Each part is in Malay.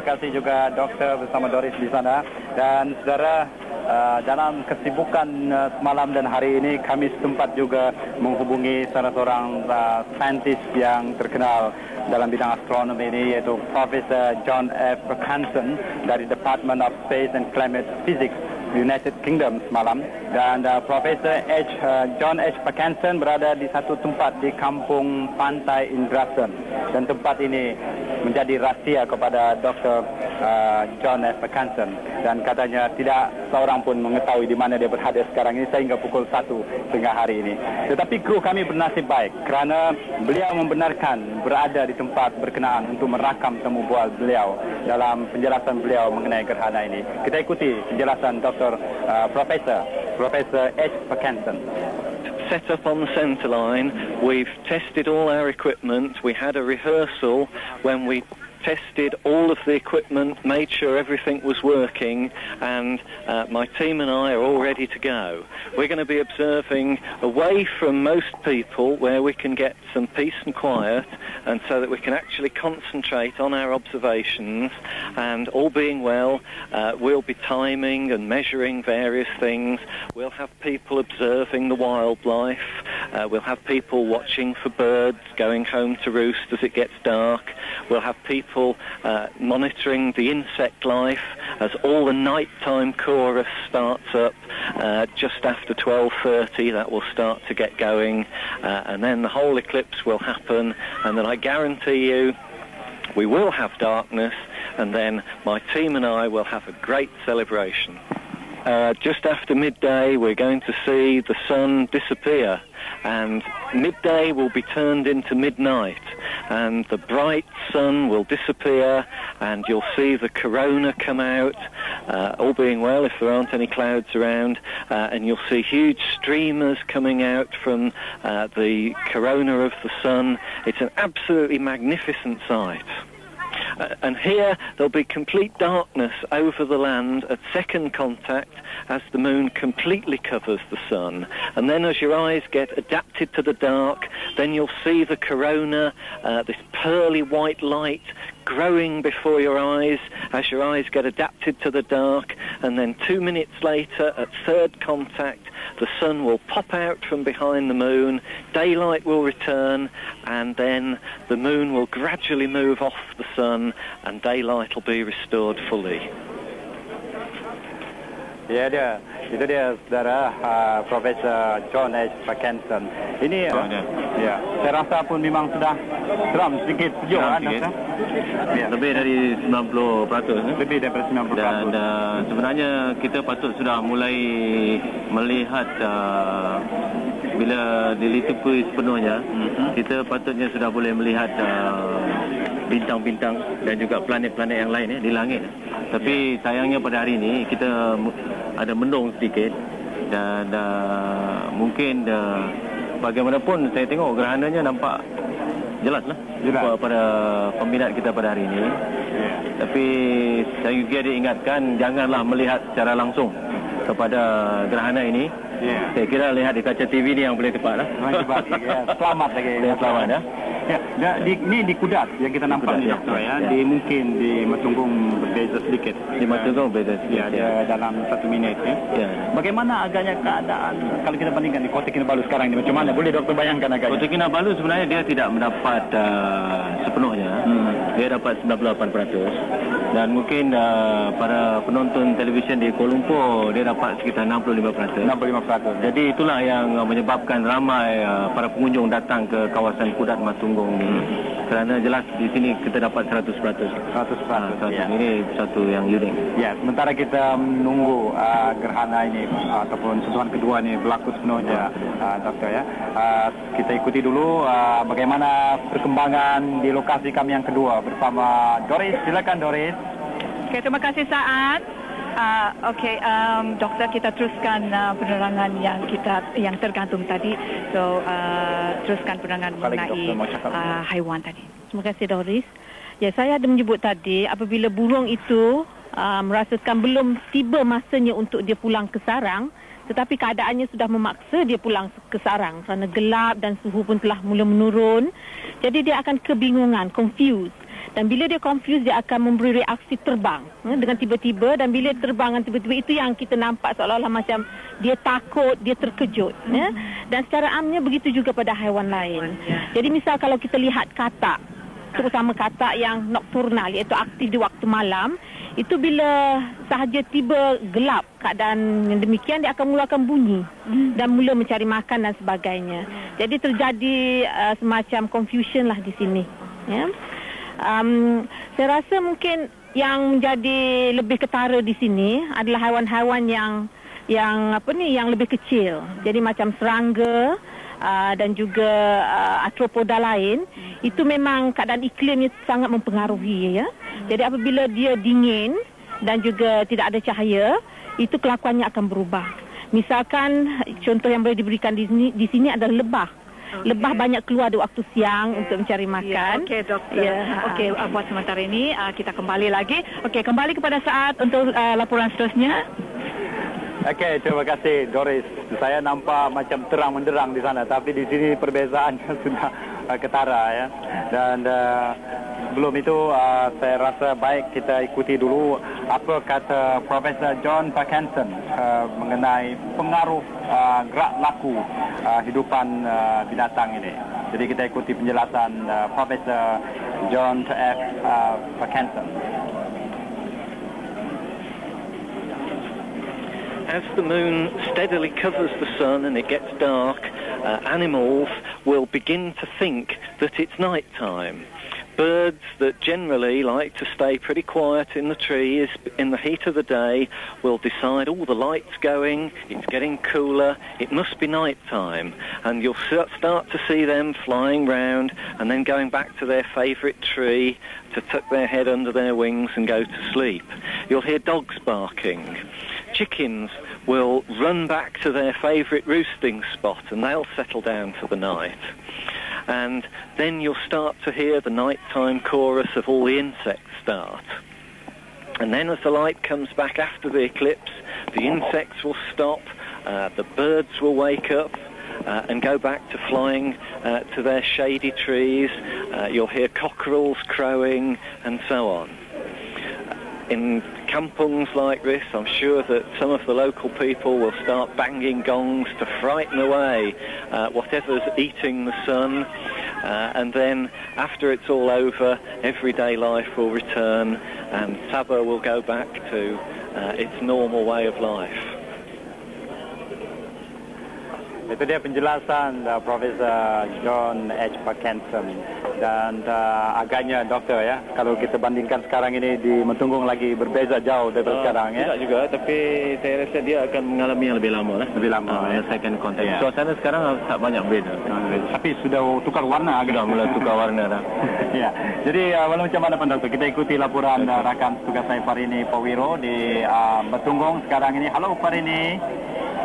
kasih juga doktor bersama Doris di sana. Dan saudara, dalam kesibukan semalam dan hari ini kami sempat juga menghubungi salah seorang saintis yang terkenal dalam bidang astronomi ini, yaitu Profesor John F. Purkanson dari Department of Space and Climate Physics United Kingdom semalam. Dan Profesor John H. Purkanson berada di satu tempat di kampung Pantai Indrasen, dan tempat ini menjadi rahsia kepada Dr. John F. Purkanson, dan katanya tidak seorang pun mengetahui di mana dia berada sekarang ini sehingga pukul 1 tengah hari ini. Tetapi kru kami bernasib baik kerana beliau membenarkan berada di tempat berkenaan untuk merakam temu bual beliau dalam penjelasan beliau mengenai gerhana ini. Kita ikuti penjelasan Dr. Professor H. Purkanson. Set up on the centre line. We've tested all our equipment. We had a rehearsal when we tested all of the equipment, made sure everything was working, and my team and I are all ready to go. We're going to be observing away from most people where we can get some peace and quiet, and so that we can actually concentrate on our observations. And all being well, we'll be timing and measuring various things. We'll have people observing the wildlife. We'll have people watching for birds going home to roost as it gets dark. We'll have people monitoring the insect life as all the nighttime chorus starts up just after 12:30. That will start to get going, and then the whole eclipse will happen, and then I guarantee you we will have darkness, and then my team and I will have a great celebration. Just after midday we're going to see the sun disappear, and midday will be turned into midnight, and the bright sun will disappear, and you'll see the corona come out, all being well if there aren't any clouds around, and you'll see huge streamers coming out from the corona of the sun. It's an absolutely magnificent sight. And here there'll be complete darkness over the land at second contact as the moon completely covers the sun. And then as your eyes get adapted to the dark, then you'll see the corona, this pearly white light growing before your eyes as your eyes get adapted to the dark. And then 2 minutes later, at third contact, the sun will pop out from behind the moon, daylight will return, and then the moon will gradually move off the sun, and daylight will be restored fully. Ya, itu dia saudara, Profesor John H. Purkanson. Ini ya, saya rasa pun memang sudah seram sedikit sejuk kan, Doktor? Ya. Lebih dari 90%. Lebih daripada 90%. Dan sebenarnya kita patut sudah mulai melihat bila dilitupi sepenuhnya, kita patutnya sudah boleh melihat bintang-bintang dan juga planet-planet yang lain di langit. Tapi sayangnya pada hari ini kita ada mendung sedikit, dan mungkin bagaimanapun saya tengok gerhananya nampak jelas pada peminat kita pada hari ini. Tapi saya juga diingatkan janganlah melihat secara langsung kepada gerhana ini. Saya kira lihat di kaca TV ni yang boleh tepat lah. Selamat lagi. Selamat ya. Ya, ini di Kudat yang kita nampak ni, Doktor ya. Di mungkin di Matunggung berbeza sedikit. Di Matunggung berbeza sedikit. Ya, dia dalam 1 minit ya. Bagaimana agaknya keadaan kalau kita bandingkan di Kota Kinabalu sekarang ini? Macam mana? Boleh Doktor bayangkan agaknya? Kota Kinabalu sebenarnya dia tidak mendapat sepenuhnya. Dia dapat 98%. Dan mungkin para penonton televisyen di Kuala Lumpur dia dapat sekitar 65%. 65%. Jadi itulah yang menyebabkan ramai para pengunjung datang ke kawasan Kudat Matunggung ini. Kerana jelas di sini kita dapat 100%. 100%. Ya. Ini satu yang unik. Ya, sementara kita menunggu gerhana ini ataupun sentuhan kedua ini berlaku sepenuhnya, Doktor ya. Kita ikuti dulu bagaimana perkembangan di lokasi kami yang kedua bersama Doris. Silakan Doris. Okay, terima kasih Saad. Doktor, kita teruskan penerangan yang tergantung tadi. So teruskan penerangan mengenai haiwan tadi. Terima kasih Doris. Ya, saya ada menyebut tadi apabila burung itu merasakan belum tiba masanya untuk dia pulang ke sarang, tetapi keadaannya sudah memaksa dia pulang ke sarang kerana gelap dan suhu pun telah mula menurun. Jadi dia akan kebingungan, confused. Dan bila dia confused, dia akan memberi reaksi terbang dengan tiba-tiba, dan bila terbang dengan tiba-tiba, itu yang kita nampak seolah-olah macam dia takut, dia terkejut. Dan secara amnya begitu juga pada haiwan lain. Jadi misal kalau kita lihat katak, terutama katak yang nokturnal, iaitu aktif di waktu malam, itu bila sahaja tiba gelap keadaan yang demikian, dia akan mulakan bunyi dan mula mencari makan dan sebagainya. Jadi terjadi semacam confusion lah di sini. Saya rasa mungkin yang menjadi lebih ketara di sini adalah haiwan-haiwan yang lebih kecil. Jadi macam serangga dan juga arthropoda lain, itu memang keadaan iklimnya sangat mempengaruhi, ya. Jadi apabila dia dingin dan juga tidak ada cahaya, itu kelakuannya akan berubah. Misalkan contoh yang boleh diberikan di sini adalah lebah. Lebah banyak keluar di waktu siang untuk mencari makan. Okey, doktor. Okey, buat sementara ini kita kembali lagi. Okey, kembali kepada saat untuk laporan seterusnya. Okey, terima kasih Doris. Saya nampak macam terang menderang di sana, tapi di sini perbezaannya sudah ketara, ya. Dan sebelum itu saya rasa baik kita ikuti dulu apa kata Profesor John Parkinson mengenai pengaruh gerak laku hidupan binatang ini. Jadi kita ikuti penjelasan Profesor John F. Parkinson. As the moon steadily covers the sun and it gets dark, animals will begin to think that it's night time. Birds that generally like to stay pretty quiet in the trees in the heat of the day will decide, oh, the light's going, it's getting cooler, it must be night time. And you'll start to see them flying round and then going back to their favourite tree to tuck their head under their wings and go to sleep. You'll hear dogs barking. Chickens will run back to their favourite roosting spot and they'll settle down for the night. And then you'll start to hear the nighttime chorus of all the insects start. And then as the light comes back after the eclipse, the insects will stop, the birds will wake up and go back to flying to their shady trees. You'll hear cockerels crowing and so on. In kampungs like this, I'm sure that some of the local people will start banging gongs to frighten away whatever's eating the sun. And then after it's all over, everyday life will return and Sabah will go back to its normal way of life. Itu dia penjelasan Profesor John H. Parkinson. Dan agaknya doktor, ya, kalau kita bandingkan sekarang ini di Mentunggung lagi berbeza jauh daripada sekarang, ya. Tidak juga, tapi saya rasa dia akan mengalami yang lebih lama lah. Lebih lama, ya. Menyelesaikan konteks. Suasana sekarang tak banyak beza. Tapi sudah tukar warna. Sudah mulai tukar warna dah. Ya. Jadi walau macam mana pun doktor, kita ikuti laporan rakan tugas saya Farini Powiro di Mentunggung sekarang ini. Halo Farini.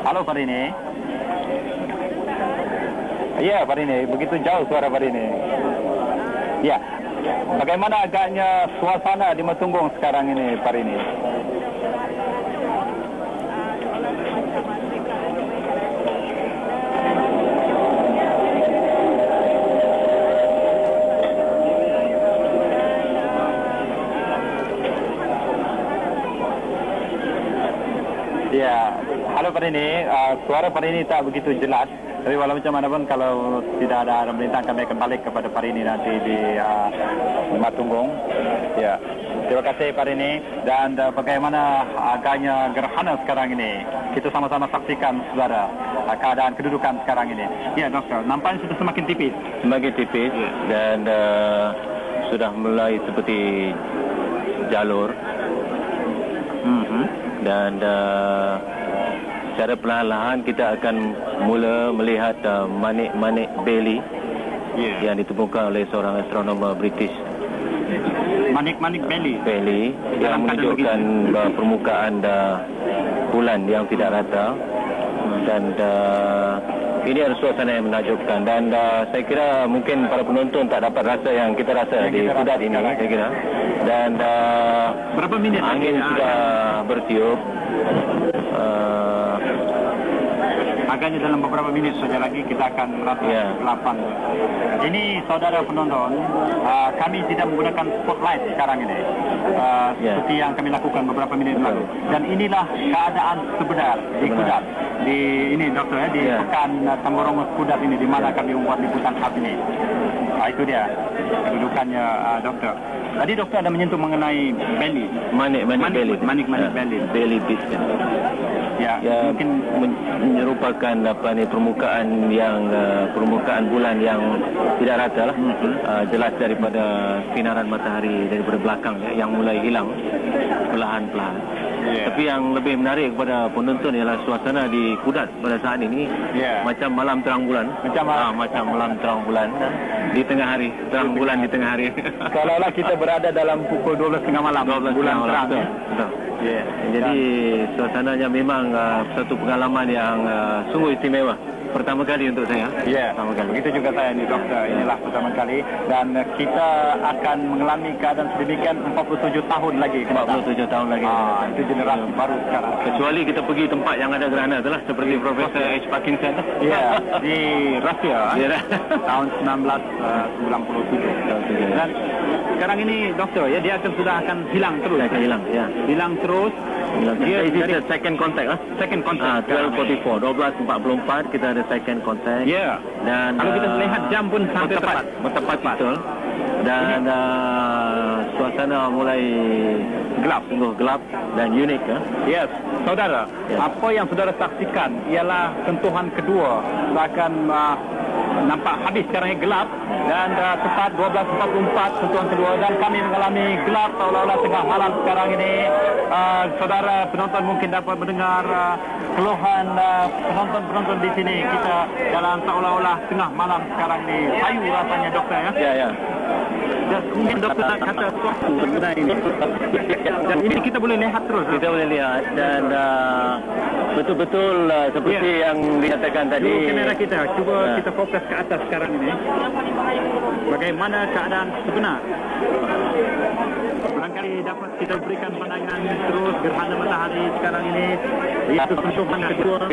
Halo Farini. Ya, Farini, begitu jauh suara Farini. Ya, bagaimana agaknya suasana di Mentunggung sekarang ini, Farini? Ya, halo Farini, suara Farini tak begitu jelas. Tapi walau macam mana pun, kalau tidak ada pemerintah, kami akan balik kepada Farini nanti di Mentunggung. Ya, terima kasih Farini. Dan bagaimana agaknya gerhana sekarang ini? Kita sama-sama saksikan, saudara, keadaan kedudukan sekarang ini. Ya, doktor, nampaknya sudah semakin tipis. Semakin tipis, dan sudah mulai seperti jalur. Dan secara perlahan-lahan kita akan mula melihat manik-manik Bailey yang ditemukan oleh seorang astronomer British. Manik-manik Bailey yang menunjukkan permukaan bulan yang tidak rata. Dan ini adalah suasana yang menakjubkan. Dan saya kira mungkin para penonton tak dapat rasa yang kita rasa di Kudat ini, saya kira. Dan berapa minit angin sudah bertiup. agaknya dalam beberapa minit saja lagi kita akan merasa kegelapan. Ini saudara penonton, kami tidak menggunakan spotlight sekarang ini, seperti yang kami lakukan beberapa minit lalu. Dan inilah keadaan sebenar di Kudat. Di ini dokter ya, di pekan Tamborong Kudat ini, di mana kami membuat liputan khas ini. Itu dia kedudukannya dokter. Tadi dokter ada menyentuh mengenai belly. Manik belly beach. Ya, mungkin merupakan permukaan bulan yang tidak rata lah. Jelas daripada sinaran matahari daripada belakang yang mulai hilang perlahan-lahan. Tapi yang lebih menarik kepada penonton ialah suasana di Kudat pada saat ini macam malam terang bulan. Macam malam terang bulan di tengah hari, terang bulan di tengah hari. Seolah-olah kita berada dalam pukul 12.30 malam. Bulan terang. Betul. Jadi suasananya memang satu pengalaman yang sungguh istimewa. Pertama kali untuk saya. Pertama kali. Begitu juga saya nih dokter. Inilah pertama kali dan kita akan mengalami keadaan sedemikian 47 tahun lagi. 47 tahun lagi. Itu generasi baru sekarang. Kecuali kita pergi tempat yang ada gerhana itulah seperti Profesor H. Parkinson. Di Rusia. Tahun 1997. Dan sekarang ini dokter dia akan hilang terus. Hilang terus. Dia dari second contact. Second contact. 12:44, 12:44 kita ada second contact. Dan kalau kita lihat jam pun sampai tepat betul. Dan suasana mulai sungguh gelap dan unik. Saudara, apa yang saudara saksikan ialah sentuhan kedua. Akan nampak habis sekarang ini gelap dan tepat 12:44 sentuhan kedua dan kami mengalami gelap seolah-olah tengah malam sekarang ini. Saudara penonton mungkin dapat mendengar keluhan penonton di sini. Kita dalam seolah-olah tengah malam sekarang ini. Sayu rasanya dokter ya. Dan mungkin dokter nak kata sesuatu mengenai ini. Dan ini kita boleh lihat terus. Kita boleh lihat dan betul-betul seperti yang dinyatakan tadi. Kamera kita cuba kita fokus ke atas sekarang ini. Bagaimana keadaan sebenar? Barangkali dapat kita berikan pandangan terus gerhana matahari sekarang ini. Itu sentuhan kedua.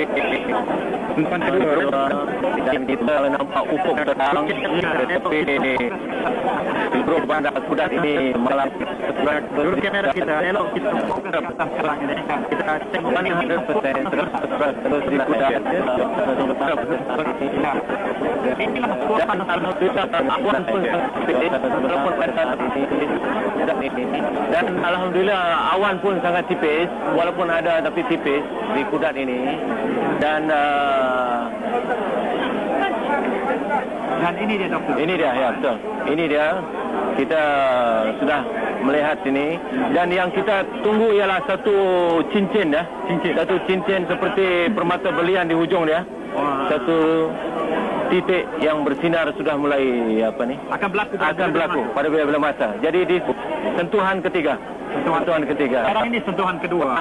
Dan kita nampak ufuk terang tetapi seluruh bandar Kudat ini malam. Dulu kamera kita elok kita fokus ke atas sekarang ini. Kita tengok mana 100% terus di Kudat. Inilah suasana awan pun dan alhamdulillah awan pun sangat tipis, walaupun ada tapi tipis di Kudat ini. Dan ini dia dokter. Ini dia betul. Ini dia. Kita sudah melihat sini dan yang kita tunggu ialah satu cincin. Satu cincin seperti permata berlian di hujung dia. Satu titik yang bersinar sudah mulai akan berlaku pada bila masa. Jadi di sentuhan ketiga. Sekarang ini sentuhan kedua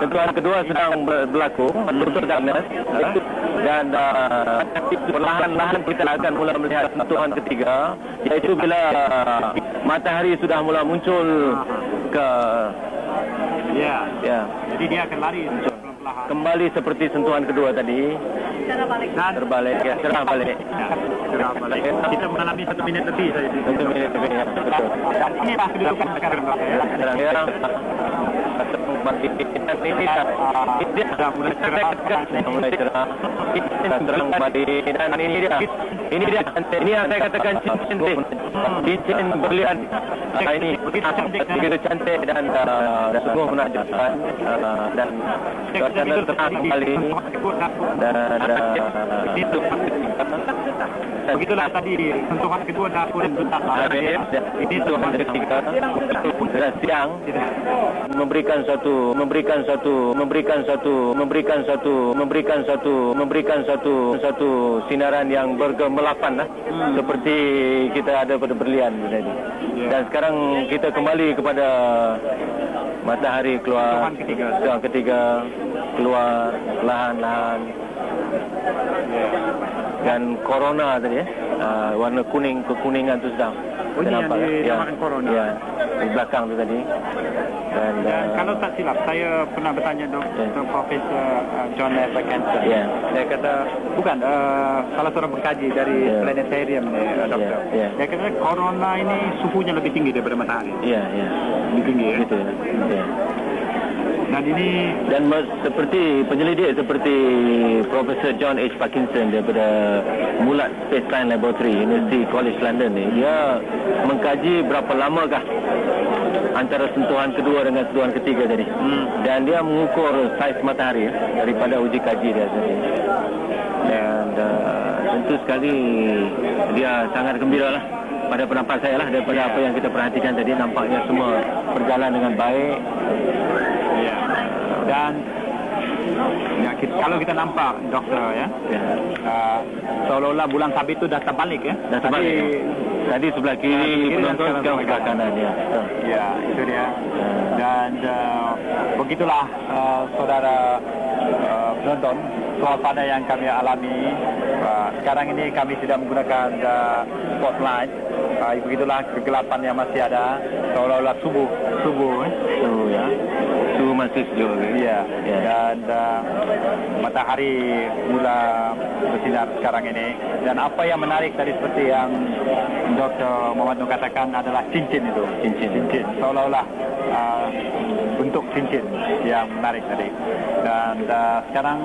sedang berlaku untuk darkness dan perlahan-lahan kita akan mula melihat sentuhan ketiga, iaitu bila matahari sudah mula muncul ke jadi dia akan lari kembali seperti sentuhan kedua tadi. Terbalik. Kita mengalami 1 minit lebih saja. 1 minit lebih betul. Inilah kedudukan sekarang. Mulai cerah. Terang kembali dan ini dia yang saya katakan cincin berlian. Ini begitu cantik dan sungguh menakjubkan dan suasana terang kembali dan begitulah tadi sentuhan kedua dah kurang letak. Ini sentuhan ketiga dan siang memberikan satu sinaran yang bergemelapan seperti kita ada pada berlian tadi. Dan sekarang kita kembali kepada matahari keluar, sentuhan ketiga keluar perlahan-lahan. dan corona tadi warna kuning, kekuningan tu sedang. Oh, ini yang dinamakan corona. Ya, di belakang tu tadi. Dan kalau tak silap, saya pernah bertanya Dr. Profesor John F. Cancer. Dia kata, bukan, salah seorang pengkaji dari planetarium ni, doktor. Dia kata corona ini suhunya lebih tinggi daripada matahari. Ya. Lebih tinggi ya? Betul. Ya. Dan seperti penyelidik seperti Profesor John H. Parkinson daripada Mulat Space Science Laboratory University College London ni, dia mengkaji berapa lamakah antara sentuhan kedua dengan sentuhan ketiga tadi. Dan dia mengukur saiz matahari daripada uji kaji dia tadi. Dan tentu sekali dia sangat gembira lah pada pendapat saya lah, daripada apa yang kita perhatikan tadi, nampaknya semua berjalan dengan baik. Dan kalau kita nampak doktor seolah-olah bulan sabit itu dah terbalik ya. Dah terbalik. Tadi sebelah kiri penonton, sekarang sebelah kanan ya. Ya, itu dia. Dan begitulah saudara penonton, suasana yang kami alami. Sekarang ini kami tidak menggunakan spotlight. Begitulah kegelapan yang masih ada, seolah-olah subuh ya. Subuh masih sejuk. Ya. Dan matahari mula bersinar sekarang ini. Dan apa yang menarik tadi seperti yang Dr. Muhammad Nur katakan adalah cincin itu. Cincin. Seolah-olah bentuk cincin yang menarik tadi. Dan sekarang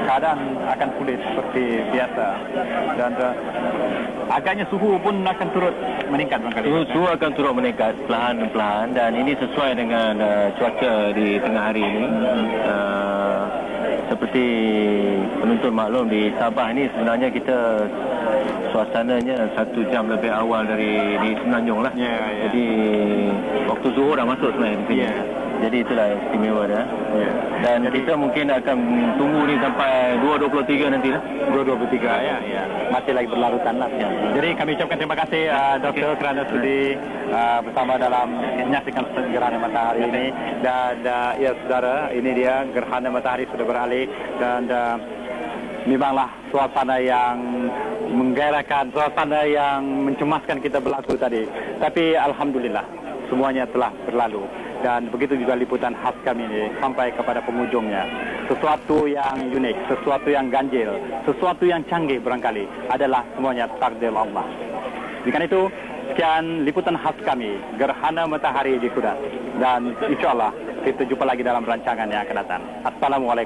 keadaan akan pulih seperti biasa. Dan agaknya suhu pun akan turut meningkat barangkali. Suhu akan turut meningkat perlahan-perlahan, dan ini sesuai dengan cuaca di tengah hari ini. Seperti penonton maklum, di Sabah ini sebenarnya kita suasananya 1 jam lebih awal dari di Semenanjung lah. Jadi waktu zuhur dah masuk sebenarnya di sini. Jadi itulah istimewa dia. Dan kita mungkin akan tunggu ni sampai 2.23 nanti lah. 2.23 ya. Masih lagi berlarutan lah. Jadi kami ucapkan terima kasih doktor kerana sudi bersama dalam menyaksikan gerhana matahari ini. Dan ya saudara, ini dia gerhana matahari sudah beralih. Dan memanglah suasana yang menggairahkan, suasana yang mencemaskan kita berlaku tadi. Tapi alhamdulillah semuanya telah berlalu. Dan begitu juga liputan khas kami ini sampai kepada penghujungnya. Sesuatu yang unik, sesuatu yang ganjil, sesuatu yang canggih barangkali adalah semuanya takdir Allah. Dengan itu, sekian liputan khas kami, gerhana matahari di Kudat. Dan insyaAllah kita jumpa lagi dalam rancangan yang akan datang. Assalamualaikum.